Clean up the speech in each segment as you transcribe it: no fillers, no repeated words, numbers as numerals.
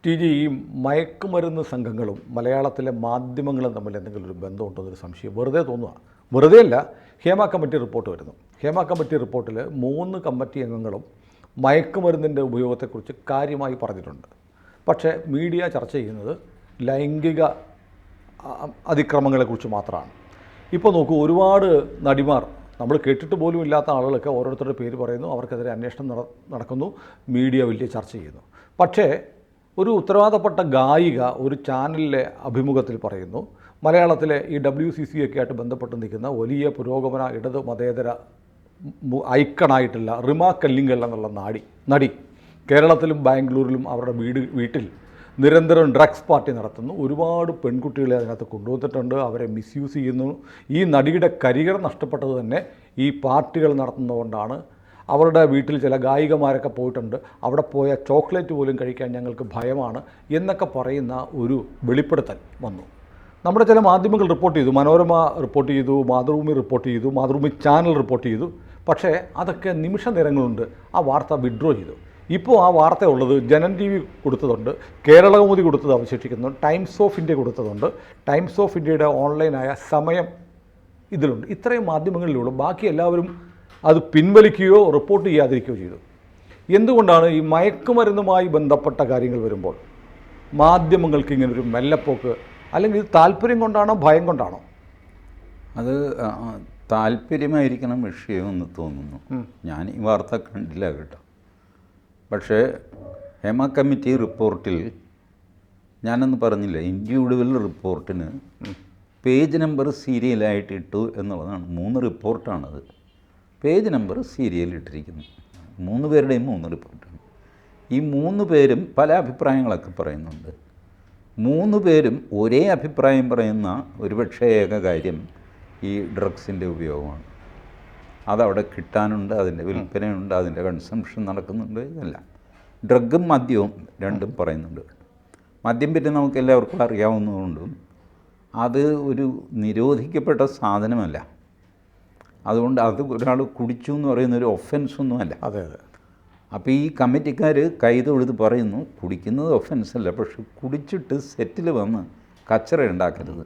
T G, ഈ മയക്കുമരുന്ന് സംഘങ്ങളും മലയാളത്തിലെ മാധ്യമങ്ങളും തമ്മിൽ എന്തെങ്കിലും ഒരു ബന്ധമുണ്ടോ എന്നൊരു സംശയം വെറുതെ തോന്നുക. വെറുതെ അല്ല, ഹേമ കമ്മിറ്റി റിപ്പോർട്ട് വരുന്നു. ഹേമ കമ്മിറ്റി റിപ്പോർട്ടിൽ 3 കമ്മിറ്റി അംഗങ്ങളും മയക്കുമരുന്നിൻ്റെ ഉപയോഗത്തെക്കുറിച്ച് കാര്യമായി പറഞ്ഞിട്ടുണ്ട്. പക്ഷേ മീഡിയ ചർച്ച ചെയ്യുന്നത് ലൈംഗിക അതിക്രമങ്ങളെക്കുറിച്ച് മാത്രമാണ്. ഇപ്പോൾ നോക്കൂ, ഒരുപാട് നടിമാർ, നമ്മൾ കേട്ടിട്ട് പോലും ഇല്ലാത്ത ആളുകളൊക്കെ ഓരോരുത്തരുടെ പേര് പറയുന്നു, അവർക്കെതിരെ അന്വേഷണം നടക്കുന്നു, മീഡിയ വലിയ ചർച്ച ചെയ്യുന്നു. പക്ഷേ ഒരു ഉത്തരവാദപ്പെട്ട ഗായിക ഒരു ചാനലിലെ അഭിമുഖത്തിൽ പറയുന്നു, മലയാളത്തിലെ ഈ WCC ഒക്കെ ആയിട്ട് ബന്ധപ്പെട്ട് നിൽക്കുന്ന വലിയ പുരോഗമന ഇടത് മതേതര ഐക്കണായിട്ടുള്ള റിമ കല്ലിങ്കൽ എന്നുള്ള നടി കേരളത്തിലും ബാംഗ്ലൂരിലും അവരുടെ വീട്ടിൽ നിരന്തരം ഡ്രഗ്സ് പാർട്ടി നടത്തുന്നു. ഒരുപാട് പെൺകുട്ടികളെ അതിനകത്ത് കൊണ്ടുവന്നിട്ടുണ്ട്, അവരെ മിസ്യൂസ് ചെയ്യുന്നു. ഈ നടിയുടെ കരിയർ നഷ്ടപ്പെട്ടത് തന്നെ ഈ പാർട്ടികൾ നടത്തുന്നതുകൊണ്ടാണ്. അവരുടെ വീട്ടിൽ ചില ഗായികമാരൊക്കെ പോയിട്ടുണ്ട്, അവിടെ പോയ ചോക്ലേറ്റ് പോലും കഴിക്കാൻ ഞങ്ങൾക്ക് ഭയമാണ് എന്നൊക്കെ പറയുന്ന ഒരു വെളിപ്പെടുത്തൽ വന്നു. നമ്മുടെ ചില മാധ്യമങ്ങൾ റിപ്പോർട്ട് ചെയ്തു, മനോരമ റിപ്പോർട്ട് ചെയ്തു, മാതൃഭൂമി റിപ്പോർട്ട് ചെയ്തു, മാതൃഭൂമി ചാനൽ റിപ്പോർട്ട് ചെയ്തു. പക്ഷേ അതൊക്കെ നിമിഷ നേരങ്ങളുണ്ട് ആ വാർത്ത വിഡ്രോ ചെയ്തു. ഇപ്പോൾ ആ വാർത്ത ഉള്ളത് ജനൻ TV കൊടുത്തതുണ്ട്, കേരളകൗമുദി കൊടുത്തത് അവശേഷിക്കുന്നുണ്ട്, ടൈംസ് ഓഫ് ഇന്ത്യ കൊടുത്തതുണ്ട്, ടൈംസ് ഓഫ് ഇന്ത്യയുടെ ഓൺലൈനായ സമയം ഇതിലുണ്ട്. ഇത്രയും മാധ്യമങ്ങളിലുള്ളൂ. ബാക്കി എല്ലാവരും അത് പിൻവലിക്കുകയോ റിപ്പോർട്ട് ചെയ്യാതിരിക്കുകയോ ചെയ്തു. എന്തുകൊണ്ടാണ് ഈ മയക്കുമരുന്നുമായി ബന്ധപ്പെട്ട കാര്യങ്ങൾ വരുമ്പോൾ മാധ്യമങ്ങൾക്ക് ഇങ്ങനൊരു മെല്ലപ്പോക്ക്? അല്ലെങ്കിൽ ഇത് താല്പര്യം കൊണ്ടാണോ ഭയം കൊണ്ടാണോ? അത് താല്പര്യമായിരിക്കണം വിഷയമെന്ന് തോന്നുന്നു. ഞാൻ ഈ വാർത്ത കണ്ടില്ല കേട്ടോ. പക്ഷേ ഹേമ കമ്മിറ്റി റിപ്പോർട്ടിൽ ഞാനൊന്ന് പറഞ്ഞില്ല, ഇൻഡിവിജ്വൽ റിപ്പോർട്ടിന് പേജ് നമ്പർ സീരിയലായിട്ട് ഇട്ടു എന്നുള്ളതാണ്. 3 റിപ്പോർട്ടാണത്. പേജ് നമ്പർ സീരിയൽ ഇട്ടിരിക്കുന്നു. 3 പേരുടെയും 3 റിപ്പോർട്ടാണ്. ഈ 3 പേരും പല അഭിപ്രായങ്ങളൊക്കെ പറയുന്നുണ്ട്. 3 പേരും ഒരേ അഭിപ്രായം പറയുന്ന ഒരുപക്ഷേ ഏക കാര്യം ഈ ഡ്രഗ്സിൻ്റെ ഉപയോഗമാണ്. അതവിടെ കിട്ടാനുണ്ട്, അതിൻ്റെ വിൽപ്പനയുണ്ട്, അതിൻ്റെ കൺസംഷൻ നടക്കുന്നുണ്ട്. ഇതെല്ലാം ഡ്രഗും മദ്യവും രണ്ടും പറയുന്നുണ്ട്. മദ്യം പിന്നെ നമുക്ക് എല്ലാവർക്കും അറിയാവുന്നതുകൊണ്ടും അത് ഒരു നിരോധിക്കപ്പെട്ട സാധനമല്ല. അതുകൊണ്ട് അത് ഒരാൾ കുടിച്ചു എന്ന് പറയുന്നൊരു ഒഫൻസൊന്നുമല്ല. അതെ അതെ. അപ്പോൾ ഈ കമ്മിറ്റിക്കാർ കൈതൊഴുത് പറയുന്നു, കുടിക്കുന്നത് ഒഫൻസല്ല, പക്ഷെ കുടിച്ചിട്ട് സെറ്റിൽ വന്ന് കച്ചറ ഉണ്ടാക്കരുത്.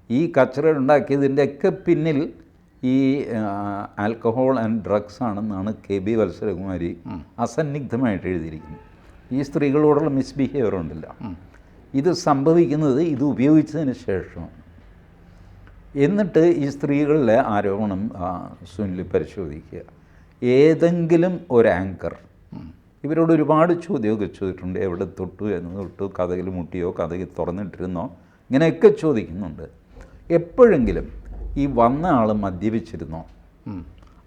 ഈ കച്ചറ ഉണ്ടാക്കിയതിൻ്റെയൊക്കെ പിന്നിൽ ഈ ആൽക്കഹോൾ ആൻഡ് ഡ്രഗ്സ് ആണെന്നാണ് KB വത്സലകുമാരി അസന്നിഗ്ധമായിട്ട് എഴുതിയിരിക്കുന്നത്. ഈ സ്ത്രീകളോടുള്ള മിസ്ബിഹേവിയർ ഉണ്ടല്ല, ഇത് സംഭവിക്കുന്നത് ഇത് ഉപയോഗിച്ചതിന് ശേഷമാണ്. എന്നിട്ട് ഈ സ്ത്രീകളുടെ ആരോപണം സുനിൽ പരിശോധിക്കുക. ഏതെങ്കിലും ഒരു ആങ്കർ ഇവരോട് ഒരുപാട് ചോദ്യമൊക്കെ ചോദിച്ചിട്ടുണ്ട്. എവിടെ തൊട്ടു, എന്ന് തൊട്ടു, കഥകിൽ മുട്ടിയോ, കഥകിൽ തുറന്നിട്ടിരുന്നോ, ഇങ്ങനെയൊക്കെ ചോദിക്കുന്നുണ്ട്. എപ്പോഴെങ്കിലും ഈ വന്ന ആൾ മദ്യപിച്ചിരുന്നോ,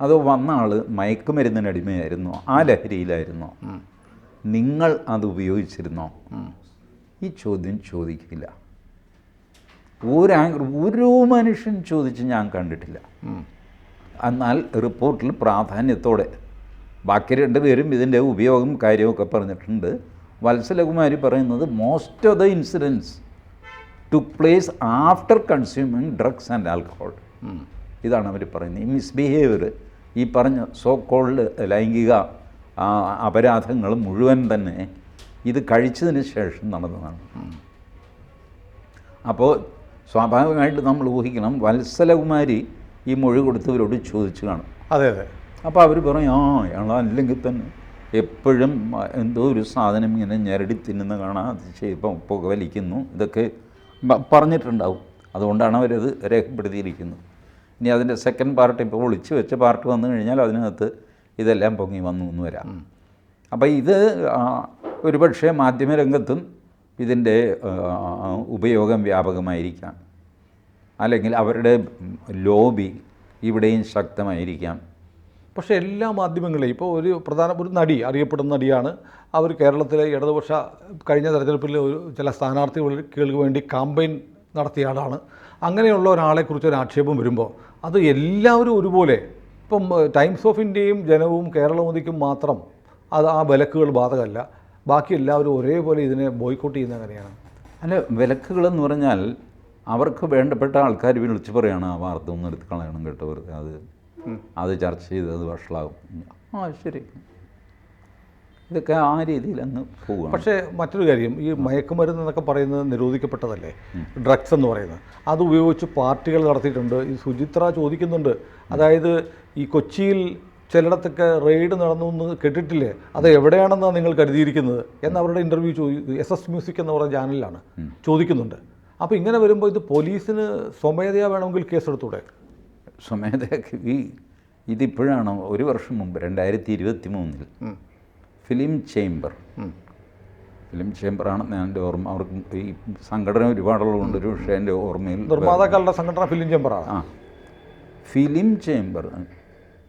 അതോ വന്ന ആൾ മയക്കുമരുന്നിനടിമയായിരുന്നോ, ആ ലഹരിയിലായിരുന്നോ, നിങ്ങൾ അത് ഉപയോഗിച്ചിരുന്നോ, ഈ ചോദ്യം ചോദിക്കില്ല. ഒരു മനുഷ്യൻ ചോദിച്ച് ഞാൻ കണ്ടിട്ടില്ല. എന്നാൽ റിപ്പോർട്ടിൽ പ്രാധാന്യത്തോടെ ബാക്കി 2 പേരും ഇതിൻ്റെ ഉപയോഗം കാര്യമൊക്കെ പറഞ്ഞിട്ടുണ്ട്. വത്സലകുമാരി പറയുന്നത് most of the incidents took place after consuming drugs and alcohol. ഇതാണ് അവർ പറയുന്നത്. ഈ മിസ്ബിഹേവിയർ, ഈ പറഞ്ഞ സോ കോൾഡ് ലൈംഗിക അപരാധങ്ങൾ മുഴുവൻ തന്നെ ഇത് കഴിച്ചതിന് ശേഷം നടന്നതാണ്. അപ്പോൾ സ്വാഭാവികമായിട്ട് നമ്മൾ ഊഹിക്കണം, വത്സലകുമാരി ഈ മൊഴി കൊടുത്തവരോട് ചോദിച്ചു കാണും. അതെ അതെ. അപ്പോൾ അവർ പറയും, അല്ലെങ്കിൽ തന്നെ എപ്പോഴും എന്തോ ഒരു സാധനം ഇങ്ങനെ ഞെരടി തിന്നുന്ന കാണാം, അത് ഇപ്പം പുകവലിക്കുന്നു, ഇതൊക്കെ പറഞ്ഞിട്ടുണ്ടാവും. അതുകൊണ്ടാണ് അവരത് രേഖപ്പെടുത്തിയിരിക്കുന്നത്. ഇനി അതിൻ്റെ സെക്കൻഡ് പാർട്ട്, ഇപ്പോൾ ഒളിച്ചു വെച്ച പാർട്ട് വന്നു കഴിഞ്ഞാൽ അതിനകത്ത് ഇതെല്ലാം പൊങ്ങി വന്നു എന്ന് വരാം. അപ്പോൾ ഇത് ഒരുപക്ഷെ മാധ്യമരംഗത്തും ഇതിൻ്റെ ഉപയോഗം വ്യാപകമായിരിക്കാം, അല്ലെങ്കിൽ അവരുടെ ലോബി ഇവിടെയും ശക്തമായിരിക്കാം. പക്ഷേ എല്ലാ മാധ്യമങ്ങളെയും ഇപ്പോൾ ഒരു നടി, അറിയപ്പെടുന്ന നടിയാണ്, അവർ കേരളത്തിലെ ഇടതുപക്ഷ കഴിഞ്ഞ തെരഞ്ഞെടുപ്പിൽ ചില സ്ഥാനാർത്ഥികൾക്ക് വേണ്ടി കാമ്പയിൻ നടത്തിയ ആളാണ്. അങ്ങനെയുള്ള ഒരാളെക്കുറിച്ച് ഒരു ആക്ഷേപം വരുമ്പോൾ അത് എല്ലാവരും ഒരുപോലെ, ഇപ്പം ടൈംസ് ഓഫ് ഇന്ത്യയും ജനവും കേരളമോദിക്കും മാത്രം ആ വിലക്കുകൾ ബാധകമല്ല, ബാക്കി എല്ലാവരും ഒരേപോലെ ഇതിനെ ബോയ്ക്കോട്ട് ചെയ്യുന്ന അങ്ങനെയാണ്. അല്ല, വിലക്കുകളെന്ന് പറഞ്ഞാൽ അവർക്ക് വേണ്ടപ്പെട്ട ആൾക്കാർ വിളിച്ച് പറയുകയാണ്, ആ വാർത്ത ഒന്ന് എടുത്ത് കളയണം കേട്ടോ, അത് ചർച്ച ചെയ്ത് അത് വഷളാകും. ശരി, ഇതൊക്കെ ആ രീതിയിൽ അങ്ങ് പോവുകയാണ്. പക്ഷേ മറ്റൊരു കാര്യം, ഈ മയക്കുമരുന്ന് എന്നൊക്കെ പറയുന്നത് നിരോധിക്കപ്പെട്ടതല്ലേ, ഡ്രഗ്സ് എന്ന് പറയുന്നത്, അത് ഉപയോഗിച്ച് പാർട്ടികൾ നടത്തിയിട്ടുണ്ട്. ഈ സുചിത്ര ചോദിക്കുന്നുണ്ട്, അതായത് ഈ കൊച്ചിയിൽ ചിലയിടത്തൊക്കെ റെയ്ഡ് നടന്നു എന്ന് കേട്ടിട്ടില്ലേ, അത് എവിടെയാണെന്നാണ് നിങ്ങൾ കരുതിയിരിക്കുന്നത് എന്ന് അവരുടെ ഇൻ്റർവ്യൂ SS മ്യൂസിക് എന്ന് പറയുന്ന ചാനലിലാണ് ചോദിക്കുന്നുണ്ട്. അപ്പോൾ ഇങ്ങനെ വരുമ്പോൾ ഇത് പോലീസിന് സ്വമേധയാ വേണമെങ്കിൽ കേസെടുത്തൂടെ? സ്വമേധയൊക്കെ ഇതിപ്പോഴാണ്, ഒരു വർഷം മുമ്പ് 2023 ഫിലിം ചേംബറാണെന്ന് എൻ്റെ ഓർമ്മ. അവർക്ക് ഈ സംഘടന ഒരുപാടുള്ളതുകൊണ്ട് ഒരു പക്ഷേ എൻ്റെ ഓർമ്മയിൽ നിർമ്മാതാക്കളുടെ സംഘടന ഫിലിം ചേംബറാണ്. ആ, ഫിലിം ചേംബർ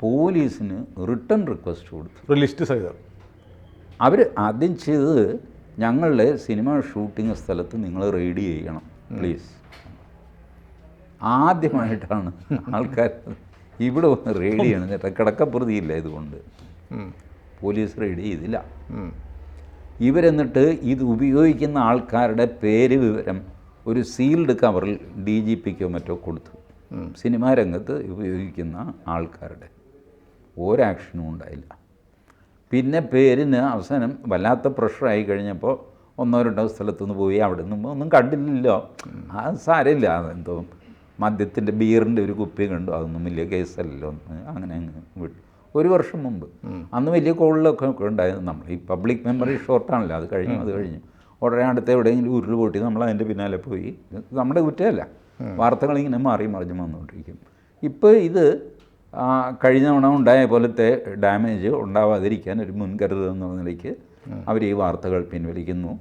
പോലീസിന് റിട്ടേൺ റിക്വസ്റ്റ് കൊടുത്തു, ഒരു ലിസ്റ്റ് സഹിതം. അവർ ആദ്യം ചെയ്തത്, ഞങ്ങളുടെ സിനിമ ഷൂട്ടിംഗ് സ്ഥലത്ത് നിങ്ങൾ റെയ്ഡ് ചെയ്യണം പ്ലീസ്. ആദ്യമായിട്ടാണ് ആൾക്കാർ ഇവിടെ വന്ന് റെയ്ഡ് ചെയ്യണം. കേട്ടോ, കിടക്കപ്രതിയില്ല ഇതുകൊണ്ട് പോലീസ് റെയ്ഡ് ചെയ്തില്ല. ഇവരെന്നിട്ട് ഇത് ഉപയോഗിക്കുന്ന ആൾക്കാരുടെ പേര് വിവരം ഒരു സീൽഡ് കവറിൽ DGPക്കോ മറ്റോ കൊടുത്തു. സിനിമാ രംഗത്ത് ഉപയോഗിക്കുന്ന ആൾക്കാരുടെ ഒരാക്ഷനും ഉണ്ടായില്ല. പിന്നെ പേരിന് അവസാനം വല്ലാത്ത പ്രഷറായി കഴിഞ്ഞപ്പോൾ 1-2 സ്ഥലത്തുനിന്ന് പോയി, അവിടെ നിന്ന് ഒന്നും കണ്ടില്ലല്ലോ, അത് സാരമില്ല, അതെന്തോ മദ്യത്തിൻ്റെ ബിയറിൻ്റെ ഒരു കുപ്പി കണ്ടു, അതൊന്നും വലിയ കേസല്ലല്ലോ, അങ്ങനെ അങ്ങ് വിട്ടു. ഒരു വർഷം മുമ്പ് അന്ന് വലിയ കോളിലൊക്കെ ഉണ്ടായിരുന്നു. നമ്മൾ ഈ പബ്ലിക് മെമ്മറി ഷോർട്ടാണല്ലോ, അത് കഴിഞ്ഞു ഉടനെ അടുത്ത് എവിടെയെങ്കിലും ഉരുൾ പൊട്ടി നമ്മൾ അതിൻ്റെ പിന്നാലെ പോയി. നമ്മുടെ കുറ്റമല്ല, വാർത്തകളിങ്ങനെ മാറി മറിഞ്ഞ് വന്നുകൊണ്ടിരിക്കും. ഇപ്പോൾ ഇത് കഴിഞ്ഞ തവണ ഉണ്ടായ പോലത്തെ ഡാമേജ് ഉണ്ടാവാതിരിക്കാൻ ഒരു മുൻകരുതൽ എന്ന നിലയ്ക്ക് അവർ ഈ വാർത്തകൾ പിൻവലിക്കുന്നു.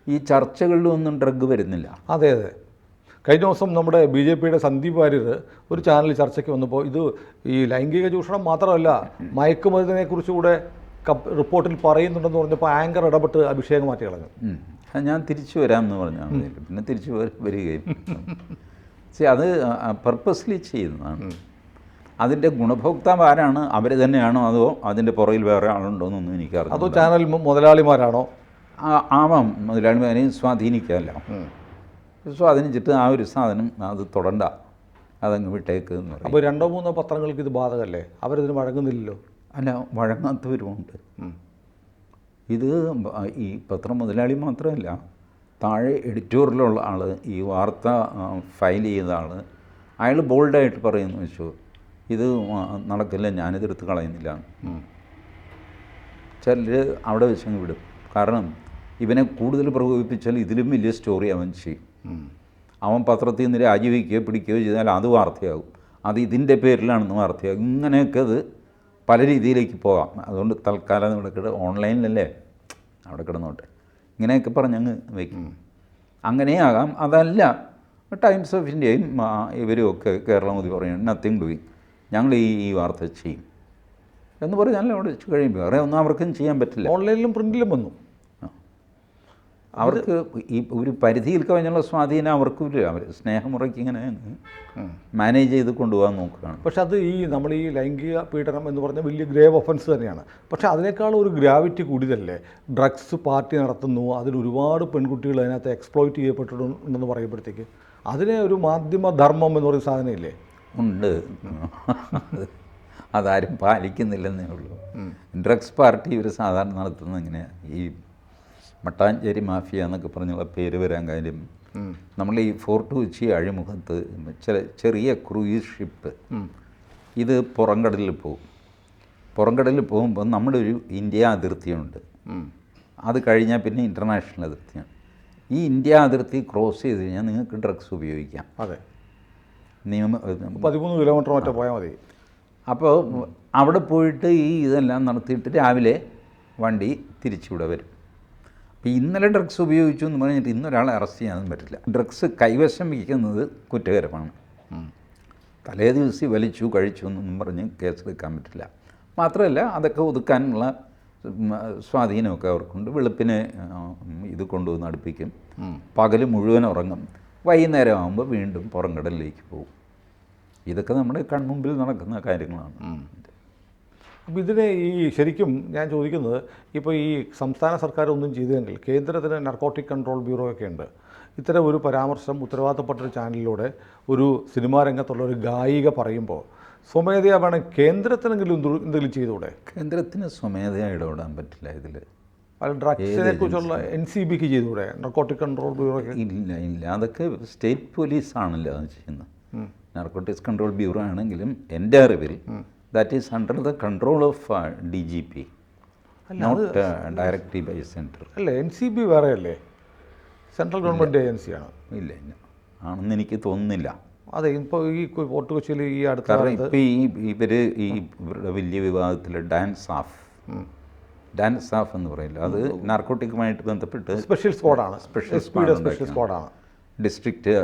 ഈ ചർച്ചകളിലൊന്നും ഡ്രഗ് വരുന്നില്ല. അതെ. കഴിഞ്ഞ ദിവസം നമ്മുടെ BJPയുടെ സന്ദീപ് വാര്യർ ഒരു ചാനൽ ചർച്ചയ്ക്ക് വന്നപ്പോൾ ഇത് ഈ ലൈംഗിക ചൂഷണം മാത്രമല്ല, മയക്കുമരുന്നിനെക്കുറിച്ച് കൂടെ റിപ്പോർട്ടിൽ പറയുന്നുണ്ടെന്ന് പറഞ്ഞപ്പോൾ ആങ്കർ ഇടപെട്ട് അഭിഷേകം മാറ്റി കളഞ്ഞു. ഞാൻ തിരിച്ചു വരാമെന്ന് പറഞ്ഞാൽ പിന്നെ തിരിച്ചു വരികയും അത് പർപ്പസ്ലി ചെയ്യുന്നതാണ്. അതിൻ്റെ ഗുണഭോക്താവ് ആരാണ്, അവർ തന്നെയാണോ അതോ അതിൻ്റെ പുറകിൽ വേറെ ആളുണ്ടോ എന്നൊന്നും എനിക്കറിയാം. അതോ ചാനൽ മുതലാളിമാരാണോ? ആവാം, മുതലാളിമാരെയും സ്വാധീനിക്കാമല്ലോ. സ്വാധീനിച്ചിട്ട് ആ ഒരു സാധനം അത് തൊടണ്ട, അതങ്ങ് വിട്ടേക്ക് എന്ന് പറയും. അപ്പോൾ 2-3 പത്രങ്ങൾക്ക് ഇത് ബാധകമല്ലേ? അവരിതിന് വഴങ്ങുന്നില്ലല്ലോ. അല്ല, വഴങ്ങാത്തവരുമുണ്ട്. ഇത് ഈ പത്രം മുതലാളി മാത്രമല്ല, താഴെ എഡിറ്റോറിയലുള്ള ആൾ, ഈ വാർത്ത ഫയൽ ചെയ്ത ആൾ, അയാൾ ബോൾഡായിട്ട് പറയുന്നു വെച്ചു, ഇത് നടക്കില്ല, ഞാനിതെടുത്ത് കളയുന്നില്ല. ചിലർ അവിടെ വെച്ചങ്ങ് വിടും. കാരണം ഇവനെ കൂടുതൽ പ്രകോപിപ്പിച്ചാൽ ഇതിലും വലിയ സ്റ്റോറി അവൻ ചെയ്യും. അവൻ പത്രത്തിൽ നിന്ന് രാജിവെക്കുകയോ പിടിക്കുകയോ ചെയ്താൽ അത് വാർത്തയാകും, അത് ഇതിൻ്റെ പേരിലാണെന്ന് വാർത്തയാകും. ഇങ്ങനെയൊക്കെ അത് പല രീതിയിലേക്ക് പോകാം. അതുകൊണ്ട് തൽക്കാലം ഇവിടെ ഓൺലൈനിലല്ലേ, അവിടെ കിടന്നോട്ടെ, ഇങ്ങനെയൊക്കെ പറഞ്ഞങ്ങ് വയ്ക്കും. അങ്ങനെയാകാം. അതല്ല, ടൈംസ് ഓഫ് ഇന്ത്യയും ഇവരുമൊക്കെ കേരളമോദി പറയുന്നത് നത്തിങ് ഡൂയിങ്, ഞങ്ങൾ ഈ വാർത്ത ചെയ്യും എന്ന് പറഞ്ഞാൽ അവിടെ വെച്ച് കഴിയുമ്പോൾ വേറെ ഒന്നും അവർക്കും ചെയ്യാൻ പറ്റില്ല. ഓൺലൈനിലും പ്രിൻറ്റിലും വന്നു. അവർക്ക് ഈ ഒരു പരിധിയിൽ കഴിഞ്ഞുള്ള സ്വാധീനം അവർക്കില്ല. അവർ സ്നേഹമുറയ്ക്ക് ഇങ്ങനെ മാനേജ് ചെയ്ത് കൊണ്ടുപോകാൻ നോക്കുകയാണ്. പക്ഷെ അത് നമ്മൾ ഈ ലൈംഗിക പീഡനം എന്ന് പറഞ്ഞാൽ വലിയ ഗ്രേവ് ഒഫൻസ് തന്നെയാണ്. പക്ഷേ അതിനേക്കാൾ ഒരു ഗ്രാവിറ്റി കൂടിയതല്ലേ ഡ്രഗ്സ് പാർട്ടി നടത്തുന്നു, അതിൽ ഒരുപാട് പെൺകുട്ടികൾ അതിനകത്ത് എക്സ്പ്ലോയിറ്റ് ചെയ്യപ്പെട്ടിട്ടുണ്ടെന്ന് പറയുമ്പോഴത്തേക്ക് അതിനെ ഒരു മാധ്യമധർമ്മം എന്ന് പറയുന്ന സാധനമില്ലേ? ഉണ്ട്, അതാരും പാലിക്കുന്നില്ലെന്നേ ഉള്ളൂ. ഡ്രഗ്സ് പാർട്ടി ഇവർ സാധാരണ നടത്തുന്നത് എങ്ങനെയാണ്, ഈ മട്ടാഞ്ചേരി മാഫിയ എന്നൊക്കെ പറഞ്ഞുള്ള പേര് വരാൻ കാര്യം, നമ്മൾ ഈ ഫോർട്ട് കൊച്ചി അഴിമുഖത്ത് ചെറിയ ക്രൂയിസ് ഷിപ്പ് ഇത് പുറംകടലിൽ പോകും. പുറംകടലിൽ പോകുമ്പോൾ നമ്മുടെ ഒരു ഇന്ത്യ അതിർത്തിയുണ്ട്, അത് കഴിഞ്ഞാൽ പിന്നെ ഇൻ്റർനാഷണൽ അതിർത്തിയാണ്. ഈ ഇന്ത്യ അതിർത്തി ക്രോസ് ചെയ്ത് കഴിഞ്ഞാൽ നിങ്ങൾക്ക് ഡ്രഗ്സ് ഉപയോഗിക്കാം. അതെ, 13 കിലോമീറ്റർ മറ്റോ പോയാൽ മതി. അപ്പോൾ അവിടെ പോയിട്ട് ഈ ഇതെല്ലാം നടത്തിയിട്ട് രാവിലെ വണ്ടി തിരിച്ചിവിടെ വരും. അപ്പോൾ ഇന്നലെ ഡ്രഗ്സ് ഉപയോഗിച്ചു എന്ന് പറഞ്ഞിട്ട് ഇന്നൊരാളെ അറസ്റ്റ് ചെയ്യാനൊന്നും പറ്റില്ല. ഡ്രഗ്സ് കൈവശം വയ്ക്കുന്നത് കുറ്റകരമാണ്. തലേ ദിവസം വലിച്ചു കഴിച്ചു എന്നൊന്നും പറഞ്ഞ് കേസെടുക്കാൻ പറ്റില്ല. മാത്രമല്ല അതൊക്കെ ഒതുക്കാനുള്ള സ്വാധീനമൊക്കെ അവർക്കുണ്ട്. വെളുപ്പിനെ ഇത് കൊണ്ടുവന്ന് അടുപ്പിക്കും, പകൽ മുഴുവൻ ഉറങ്ങും, വൈകുന്നേരം ആകുമ്പോൾ വീണ്ടും പുറംകടലിലേക്ക് പോകും. ഇതൊക്കെ നമ്മുടെ കൺമുമ്പിൽ നടക്കുന്ന കാര്യങ്ങളാണ്. അപ്പോൾ ഇതിനെ ശരിക്കും ഞാൻ ചോദിക്കുന്നത്, ഇപ്പോൾ ഈ സംസ്ഥാന സർക്കാർ ഒന്നും ചെയ്തെങ്കിൽ കേന്ദ്രത്തിന് നർക്കോട്ടിക് കൺട്രോൾ ബ്യൂറോ ഒക്കെ ഉണ്ട്. ഇത്തരം ഒരു പരാമർശം ഉത്തരവാദിത്തപ്പെട്ടൊരു ചാനലിലൂടെ ഒരു സിനിമാ രംഗത്തുള്ള ഒരു ഗായിക പറയുമ്പോൾ സ്വമേധയാ വേണം കേന്ദ്രത്തിനെങ്കിലും എന്തെങ്കിലും ചെയ്തുകൂടെ? കേന്ദ്രത്തിന് സ്വമേധയാ ഇടപെടാൻ പറ്റില്ല ഇതിൽ. അല്ല ഡ്രഗ്സിനെ കുറിച്ചുള്ള NCBക്ക് ചെയ്തുകൂടെ, നർക്കോട്ടിക് കൺട്രോൾ ബ്യൂറോയ്ക്ക്? ഇല്ല, അതൊക്കെ സ്റ്റേറ്റ് പോലീസാണല്ലോ അത് ചെയ്യുന്നത്. നാർക്കോട്ടിക്സ് കൺട്രോൾ ബ്യൂറോ ആണെങ്കിലും എൻ്റെ അറിവിൽ that is under the control of DGP, not directly by centre. അല്ല, NCB വേറെ അല്ലേ, സെൻട്രൽ ഗവൺമെൻറ് ഏജൻസിയാണ്. ഇല്ല ആണെന്ന് എനിക്ക് തോന്നുന്നില്ല. അതെ, ഇപ്പോൾ ഈ ഫോർട്ട് കൊച്ചിയിൽ ഈ അടുത്ത കാരണം ഇപ്പോൾ ഇവരുടെ വലിയ വിവാദത്തിൽ ഡാൻസ് ഓഫ് എന്ന് പറയില്ല, അത് നാർക്കോട്ടിക്കുമായിട്ട് ബന്ധപ്പെട്ട് സ്പെഷ്യൽ സ്ക്വാഡാണ്, സ്പെഷ്യൽ സ്ക്വാഡാണ്. ഡിസ്ട്രിക്റ്റ്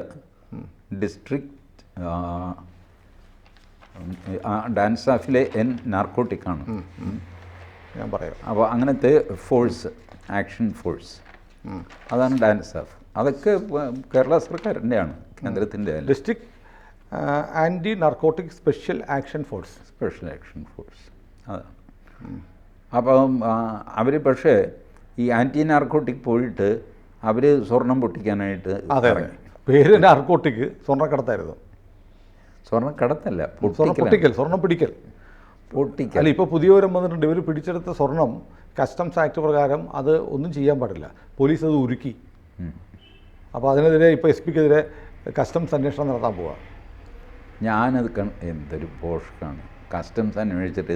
ഡാൻസ് ഓഫിലെ നാർക്കോട്ടിക്കാണ് ഞാൻ പറയാം. അപ്പോൾ അങ്ങനത്തെ ഫോഴ്സ്, ആക്ഷൻ ഫോഴ്സ്, അതാണ് ഡാൻസ് ഓഫ്. അതൊക്കെ കേരള സർക്കാരിൻ്റെയാണ്, കേന്ദ്രത്തിൻ്റെ. District anti narcotic special action force അതാണ്. അപ്പം അവർ പക്ഷേ ഈ ആൻറ്റി നാർക്കോട്ടിക് പോയിട്ട് അവർ സ്വർണം പൊട്ടിക്കാനായിട്ട്. അതെ, പേര് നാർക്കോട്ടിക്, സ്വർണ്ണക്കടത്തായിരുന്നു. സ്വർണ്ണക്കടത്തല്ല, സ്വർണ്ണം പിടിക്കൽ. അല്ല, ഇപ്പോൾ പുതിയ വിവരം വന്നിട്ടുണ്ട്, ഇവർ പിടിച്ചെടുത്ത സ്വർണം കസ്റ്റംസ് ആക്ട് പ്രകാരം അത് ഒന്നും ചെയ്യാൻ പാടില്ല, പോലീസ് അത് ഉരുക്കി. അപ്പോൾ അതിനെതിരെ ഇപ്പോൾ SPക്കെതിരെ കസ്റ്റംസ് അന്വേഷണം നടത്താൻ പോവുക. ഞാനത് എന്തൊരു പോഷക്കാണ്, കസ്റ്റംസ് അന്വേഷിച്ചിട്ട്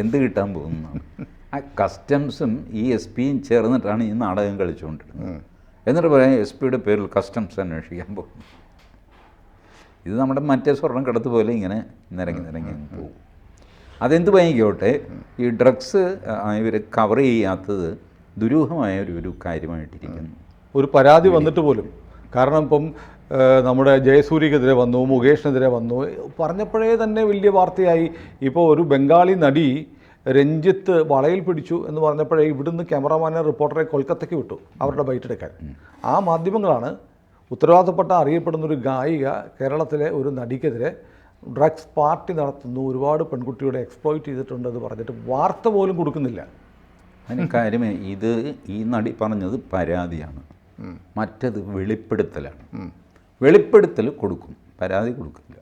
എന്ത് കിട്ടാൻ പോകുന്നതാണ്. ആ കസ്റ്റംസും ഈ SP-യും ചേർന്നിട്ടാണ് ഈ നാടകം കളിച്ചുകൊണ്ടിരുന്നത്. എന്നിട്ട് പറയാം SP-യുടെ പേരിൽ കസ്റ്റംസ് അന്വേഷിക്കാൻ പോകും. ഇത് നമ്മുടെ മറ്റേ സ്വർണ്ണം കടത്ത് പോലെ ഇങ്ങനെ നിരങ്ങി പോകും. അതെന്ത് ഭയങ്കോട്ടെ, ഈ ഡ്രഗ്സ് ഇവർ കവർ ചെയ്യാത്തത് ദുരൂഹമായ ഒരു കാര്യമായിട്ടിരിക്കുന്നു. ഒരു പരാതി വന്നിട്ട് പോലും, കാരണം ഇപ്പം നമ്മുടെ ജയസൂര്യക്കെതിരെ വന്നു, മുകേഷിനെതിരെ വന്നു, പറഞ്ഞപ്പോഴേ തന്നെ വലിയ വാർത്തയായി. ഇപ്പോൾ ഒരു ബംഗാളി നടി രഞ്ജിത്ത് വളയിൽ പിടിച്ചു എന്ന് പറഞ്ഞപ്പോഴേ ഇവിടുന്ന് ക്യാമറാമാനെ, റിപ്പോർട്ടറെ കൊൽക്കത്തയ്ക്ക് വിട്ടു അവരുടെ ബൈറ്റ് എടുക്കാൻ. ആ മാധ്യമങ്ങളാണ് ഉത്തരവാദിത്തപ്പെട്ട അറിയപ്പെടുന്നൊരു ഗായിക കേരളത്തിലെ ഒരു നടിക്കെതിരെ ഡ്രഗ്സ് പാർട്ടി നടത്തുന്നു, ഒരുപാട് പെൺകുട്ടികളെ എക്സ്പ്ലോയിറ്റ് ചെയ്തിട്ടുണ്ടെന്ന് പറഞ്ഞിട്ട് വാർത്ത പോലും കൊടുക്കുന്നില്ല. അതിന് കാര്യമേ, ഈ നടി പറഞ്ഞത് പരാതിയാണ്, മറ്റത് വെളിപ്പെടുത്തലാണ്. വെളിപ്പെടുത്തൽ കൊടുക്കും, പരാതി കൊടുക്കില്ല,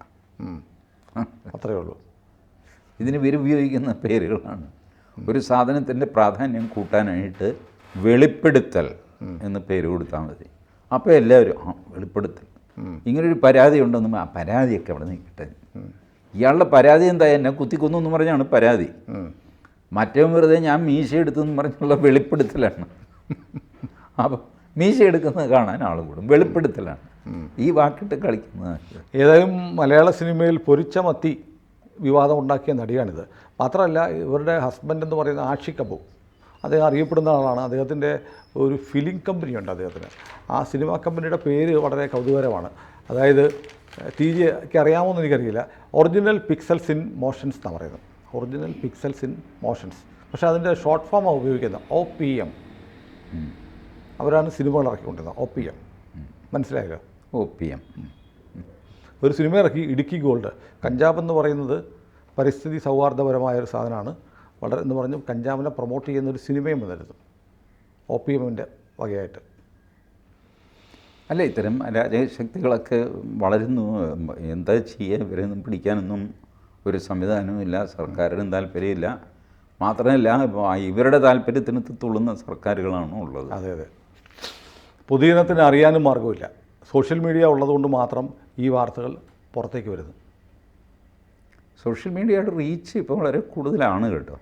അത്രയേ ഉള്ളൂ. ഇതിന് ഉപയോഗിക്കുന്ന പേരുകളാണ്. ഒരു സാധനത്തിൻ്റെ പ്രാധാന്യം കൂട്ടാനായിട്ട് വെളിപ്പെടുത്തൽ എന്ന് പേര് കൊടുത്താൽ മതി. അപ്പോൾ എല്ലാവരും വെളിപ്പെടുത്തൽ, ഇങ്ങനൊരു പരാതി ഉണ്ടെന്നും ആ പരാതിയൊക്കെ അവിടെ നിൽക്കട്ടെ. ഇയാളുടെ പരാതി എന്താ, എന്നെ കുത്തിക്കൊന്നു എന്ന് പറഞ്ഞാണ് പരാതി. മറ്റേ വെറുതെ ഞാൻ മീശ എടുത്തെന്ന് പറഞ്ഞുള്ള വെളിപ്പെടുത്തലാണ്. അപ്പം മീശ എടുക്കുന്നത് കാണാൻ ആൾ കൂടും, വെളിപ്പെടുത്തലാണ്. ഈ വാക്കിട്ട് കളിക്കുന്നത്. ഏതായാലും മലയാള സിനിമയിൽ പൊരിച്ച മത്തി വിവാദം ഉണ്ടാക്കിയ നടിയാണിത്. മാത്രമല്ല, ഇവരുടെ ഹസ്ബൻഡ് എന്ന് പറയുന്ന ആഷിഖ് അബു, അദ്ദേഹം അറിയപ്പെടുന്ന ആളാണ്. അദ്ദേഹത്തിൻ്റെ ഒരു ഫിലിം കമ്പനിയുണ്ട് അദ്ദേഹത്തിന്. ആ സിനിമാ കമ്പനിയുടെ പേര് വളരെ കൗതുകരമാണ്. അതായത് TJക്ക് അറിയാമോ എന്ന് എനിക്കറിയില്ല. ഒറിജിനൽ പിക്സൽസ് ഇൻ മോഷൻസ് എന്നാണ് പറയുന്നത്, ഒറിജിനൽ പിക്സൽസ് ഇൻ മോഷൻസ്. പക്ഷേ അതിൻ്റെ ഷോർട്ട് ഫോമാണ് ഉപയോഗിക്കുന്നത്, OPM. അവരാണ് സിനിമകൾ ഇറക്കിക്കൊണ്ടിരുന്നത്, OPM. മനസ്സിലായല്ലോ? OPM. ഒരു സിനിമ ഇറക്കി, ഇടുക്കി ഗോൾഡ്. കഞ്ചാവ് എന്ന് പറയുന്നത് പരിസ്ഥിതി സൗഹാർദ്ദപരമായ ഒരു സാധനമാണ്, വളരെ എന്ന് പറഞ്ഞ് കഞ്ചാവിനെ പ്രൊമോട്ട് ചെയ്യുന്നൊരു സിനിമയും വന്നിരുന്നു OPM-ൻ്റെ വകയായിട്ട്. അല്ല, ഇത്തരം രാജശക്തികളൊക്കെ വളരുന്നു. എന്താ ചെയ്യുക, ഇവരൊന്നും പിടിക്കാനൊന്നും ഒരു സംവിധാനവും ഇല്ല, സർക്കാരിനും താല്പര്യമില്ല. മാത്രമല്ല, ഇവരുടെ താല്പര്യത്തിന് തുള്ളുന്ന സർക്കാരുകളാണ് ഉള്ളത്. അതെ, പൊതുജനത്തിന് അറിയാനും മാർഗമില്ല. സോഷ്യൽ മീഡിയ ഉള്ളതുകൊണ്ട് മാത്രം ഈ വാർത്തകൾ പുറത്തേക്ക് വരുന്നു. സോഷ്യൽ മീഡിയയുടെ റീച്ച് ഇപ്പോൾ വളരെ കൂടുതലാണ് കേട്ടോ.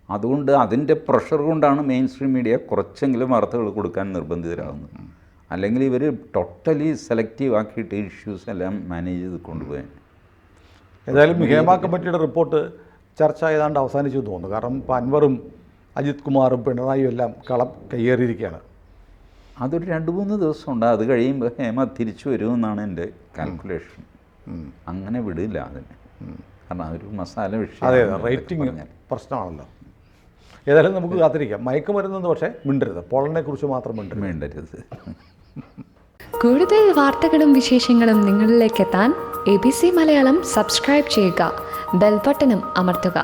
അതുകൊണ്ട് അതിൻ്റെ പ്രഷർ കൊണ്ടാണ് മെയിൻ സ്ട്രീം മീഡിയ കുറച്ചെങ്കിലും വാർത്തകൾ കൊടുക്കാൻ നിർബന്ധിതരാകുന്നത്. അല്ലെങ്കിൽ ഇവർ ടോട്ടലി സെലക്റ്റീവ് ആക്കിയിട്ട് ഇഷ്യൂസ് എല്ലാം മാനേജ് ചെയ്ത് കൊണ്ടുപോയാൽ. ഏതായാലും ഹേമ കമ്മിറ്റിയുടെ റിപ്പോർട്ട് ചർച്ച ഏതാണ്ട് അവസാനിച്ചു തോന്നുന്നു. കാരണം ഇപ്പോൾ അൻവറും അജിത് കുമാറും പിണറായിയും എല്ലാം കളം കയ്യേറിയിരിക്കുകയാണ്. അതൊരു 2-3 ദിവസം ഉണ്ട്. അത് കഴിയുമ്പോൾ ഹേമ തിരിച്ചു വരുമെന്നാണ് എൻ്റെ കാൽക്കുലേഷൻ. അങ്ങനെ വിടില്ല അതിന്, കാരണം അതൊരു മസാല വിഷയം. അതെ, റേറ്റിംഗ് പ്രശ്നമാണല്ലോ. ഏതായാലും നമുക്ക് കാത്തിരിക്കാം. മയക്കുമരുന്നെന്ന് പക്ഷേ മിണ്ടരുത്, പോളനെ കുറിച്ച് മാത്രം മിണ്ടരുത്. കൂടുതൽ വാർത്തകളും വിശേഷങ്ങളും നിങ്ങളിലേക്ക് എത്താൻ ABC മലയാളം സബ്സ്ക്രൈബ് ചെയ്യുക, ബെൽ ബട്ടണും അമർത്തുക.